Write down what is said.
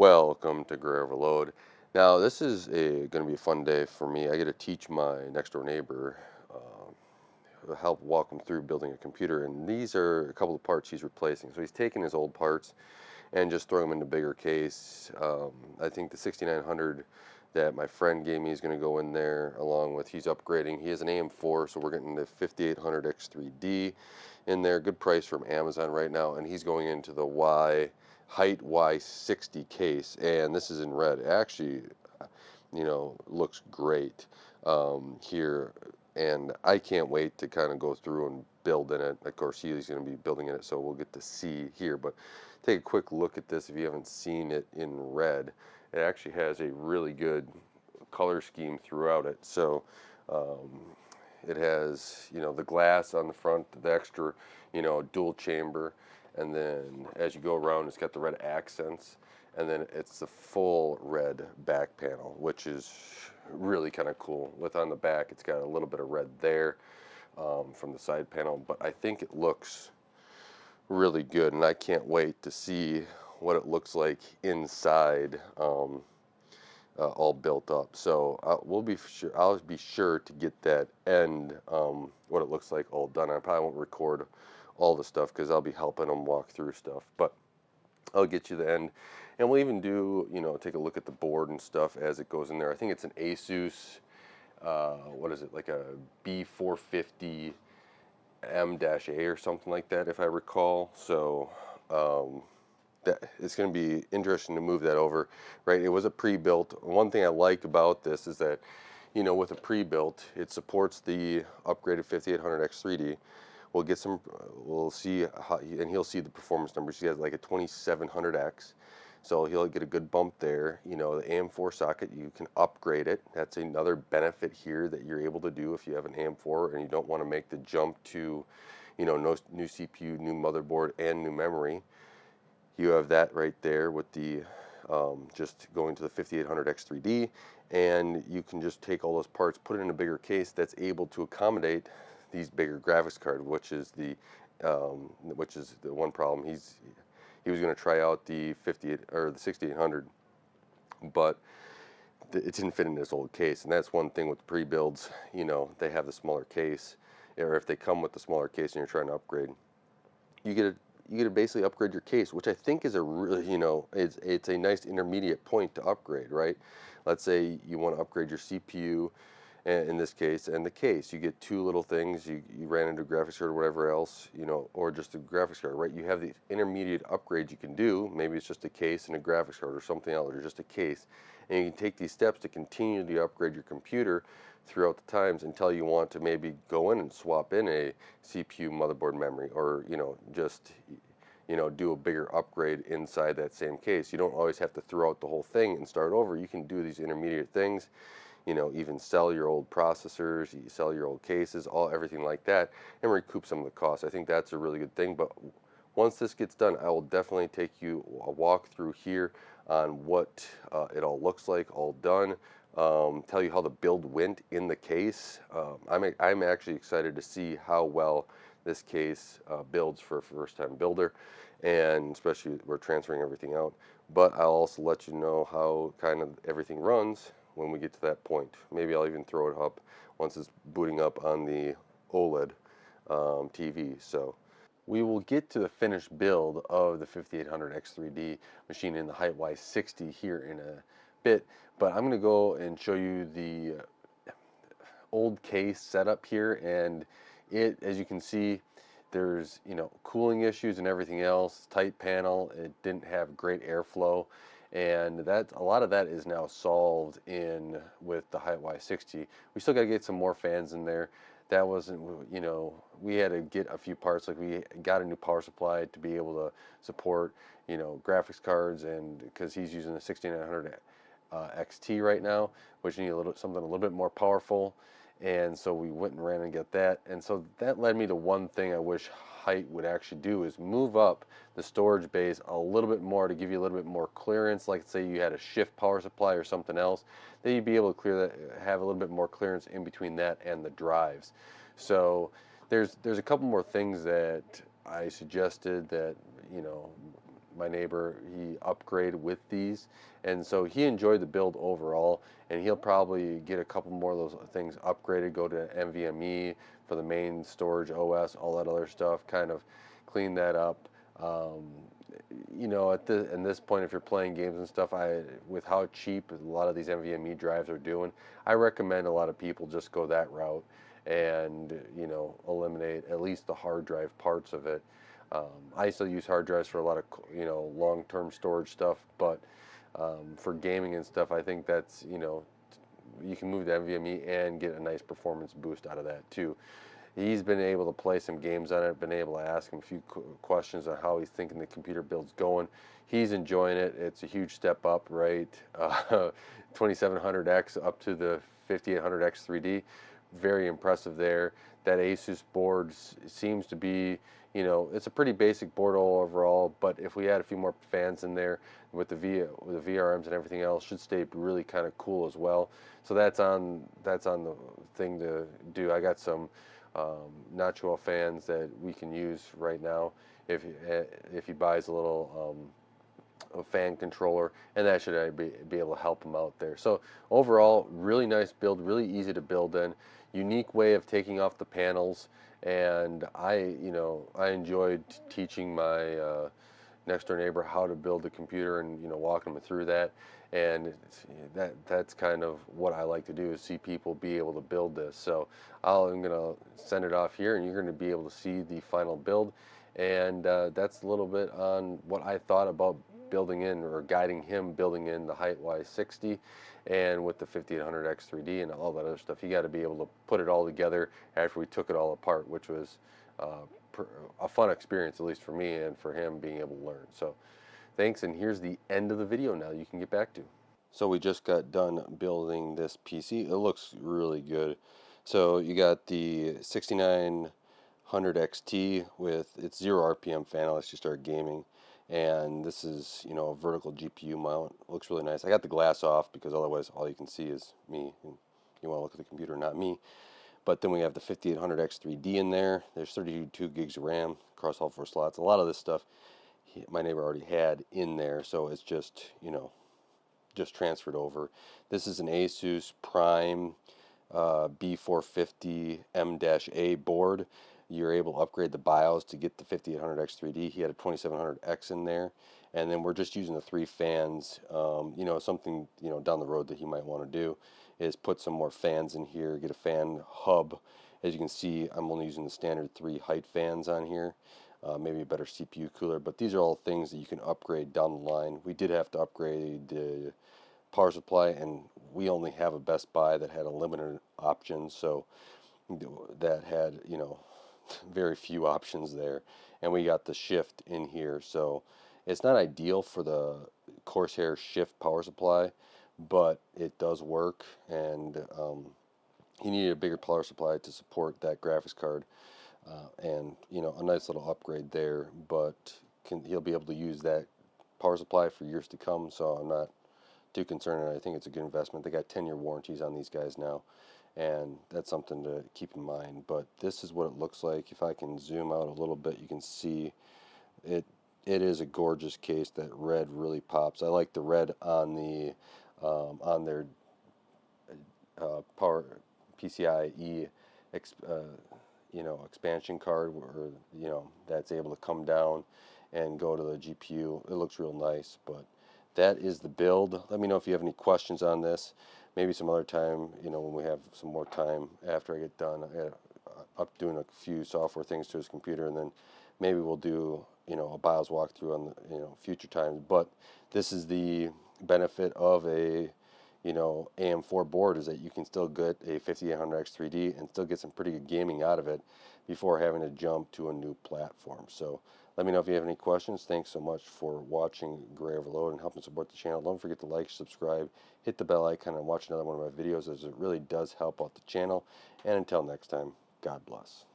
Welcome to Gray Overload. Now, this is going to be a fun day for me. I get to teach my next door neighbor, help walk him through building a computer, and these are a couple of parts he's replacing. So he's taking his old parts and just throwing them into bigger case. I think the 6900 that my friend gave me is going to go in there along with he's upgrading. He has an AM4, so we're getting the 5800 X3D in there. Good price from Amazon right now, and he's going into the Hyte Y60 case, and this is in red. It actually, looks great here, and I can't wait to kind of go through and build in it. Of course, he's going to be building in it, so we'll get to see here, but take a quick look at this if you haven't seen it in red. It actually has a really good color scheme throughout it. So it has, the glass on the front, the extra, dual chamber, and then as you go around, it's got the red accents, and then it's the full red back panel, which is really kind of cool. With on the back, it's got a little bit of red there from the side panel, but I think it looks really good, and I can't wait to see what it looks like inside, all built up. So I'll be sure to get that end, what it looks like all done. I probably won't record all the stuff because I'll be helping them walk through stuff, but I'll get you the end, and we'll even do, take a look at the board and stuff as it goes in there. I think it's an Asus, what is it, like a B450 M-A or something like that, if I recall. So that it's going to be interesting to move that over, right? It was a pre-built. One thing I like about this is that, with a pre-built, it supports the upgraded 5800 X3D. We'll get some, we'll see how, and he'll see the performance numbers. He has like a 2700X, so he'll get a good bump there. The AM4 socket, you can upgrade it. That's another benefit here that you're able to do if you have an AM4 and you don't want to make the jump to, no new CPU, new motherboard, and new memory. You have that right there with the just going to the 5800 X3D, and you can just take all those parts, put it in a bigger case that's able to accommodate these bigger graphics card, which is the one problem. He was going to try out the 58 or the 6800, but it didn't fit in this old case, and that's one thing with pre-builds. They have the smaller case, or if they come with the smaller case and you're trying to upgrade, you get to basically upgrade your case, which I think is a really, it's a nice intermediate point to upgrade, right? Let's say you want to upgrade your CPU, in this case, and the case. You get two little things. You ran into a graphics card or whatever else, or just a graphics card, right? You have these intermediate upgrades you can do. Maybe it's just a case and a graphics card or something else, or just a case. And you can take these steps to continue to upgrade your computer throughout the times until you want to maybe go in and swap in a CPU, motherboard, memory, or just do a bigger upgrade inside that same case. You don't always have to throw out the whole thing and start over. You can do these intermediate things, even sell your old processors, you sell your old cases, everything like that, and recoup some of the costs. I think that's a really good thing. But once this gets done, I will definitely take you a walk through here on what it all looks like, all done. Tell you how the build went in the case. I'm actually excited to see how well this case builds for a first-time builder, and especially we're transferring everything out. But I'll also let you know how kind of everything runs when we get to that point. Maybe I'll even throw it up once it's booting up on the OLED TV. So we will get to the finished build of the 5800 X3D machine in the Hyte Y60 here in a bit, but I'm going to go and show you the old case setup here, and as you can see, there's cooling issues and everything else. Tight panel, it didn't have great airflow, and a lot of that is now solved in with the Hyte Y60. We still got to get some more fans in there. That wasn't, we had to get a few parts, like we got a new power supply to be able to support graphics cards, and because he's using the 6900 XT right now, which need something a little bit more powerful. And so we went and ran and got that, and so that led me to one thing I wish Hyte would actually do, is move up the storage bays a little bit more to give you a little bit more clearance. Like say you had a shift power supply or something else, then you'd be able to clear that, have a little bit more clearance in between that and the drives. So there's a couple more things that I suggested that my neighbor, he upgraded with these, and so he enjoyed the build overall, and he'll probably get a couple more of those things upgraded, go to NVMe for the main storage OS, all that other stuff, kind of clean that up. Um, you know, in this point, if you're playing games and stuff, with how cheap a lot of these NVMe drives are doing, I recommend a lot of people just go that route and, you know, eliminate at least the hard drive parts of it. I still use hard drives for a lot of, you know, long-term storage stuff, but for gaming and stuff, I think that's, you know, you can move to NVMe and get a nice performance boost out of that too. He's been able to play some games on it, been able to ask him a few questions on how he's thinking the computer build's going. He's enjoying it. It's a huge step up, right? 2700X up to the 5800X 3D. Very impressive there. That Asus board seems to be, you know, it's a pretty basic board all overall, but if we add a few more fans in there with the VRMs and everything else, should stay really kind of cool as well. So that's on the thing to do. I got some Nacho fans that we can use right now if he buys a little a fan controller, and that should be able to help him out there. So overall, really nice build, really easy to build in, unique way of taking off the panels, and I enjoyed teaching my next door neighbor how to build the computer, and walking them through that. And that's kind of what I like to do, is see people be able to build this. So I'm gonna send it off here, and you're gonna be able to see the final build. And that's a little bit on what I thought about building in, or guiding him building in, the Hyte Y60, and with the 5800X 3D and all that other stuff. You got to be able to put it all together after we took it all apart, which was a fun experience, at least for me and for him, being able to learn. So thanks, and here's the end of the video now you can get back to. So we just got done building this PC. It looks really good. So you got the 6900 XT with its 0 RPM fan. I'll let you start gaming. And this is, a vertical GPU mount. It looks really nice. I got the glass off because otherwise all you can see is me. And you want to look at the computer, not me. But then we have the 5800X 3D in there. There's 32 gigs of RAM across all 4 slots. A lot of this stuff my neighbor already had in there, so it's just, just transferred over. This is an Asus Prime B450 M-A board. You're able to upgrade the BIOS to get the 5800X 3D. He had a 2700X in there, and then we're just using the 3 fans. Something down the road that he might want to do is put some more fans in here, get a fan hub. As you can see, I'm only using the standard 3 Hyte fans on here. Maybe a better CPU cooler, but these are all things that you can upgrade down the line. We did have to upgrade the power supply, and we only have a Best Buy that had a limited option, so that had very few options there, and we got the shift in here, so it's not ideal for the Corsair shift power supply, but it does work. And he needed a bigger power supply to support that graphics card. And a nice little upgrade there, but he'll be able to use that power supply for years to come, so I'm not too concerned, and I think it's a good investment. They got 10-year warranties on these guys now, and that's something to keep in mind. But this is what it looks like. If I can zoom out a little bit, you can see it is a gorgeous case. That red really pops. I like the red on the on their power PCIe expansion card, where that's able to come down and go to the GPU. It looks real nice. But that is the build. Let me know if you have any questions on this. Maybe some other time, when we have some more time after I get done up doing a few software things to his computer, and then maybe we'll do a BIOS walkthrough on future times. But this is the benefit of a AM4 board, is that you can still get a 5800X 3D and still get some pretty good gaming out of it before having to jump to a new platform. So let me know if you have any questions. Thanks so much for watching Gray Overload and helping support the channel. Don't forget to like, subscribe, hit the bell icon, and watch another one of my videos, as it really does help out the channel. And until next time, God bless.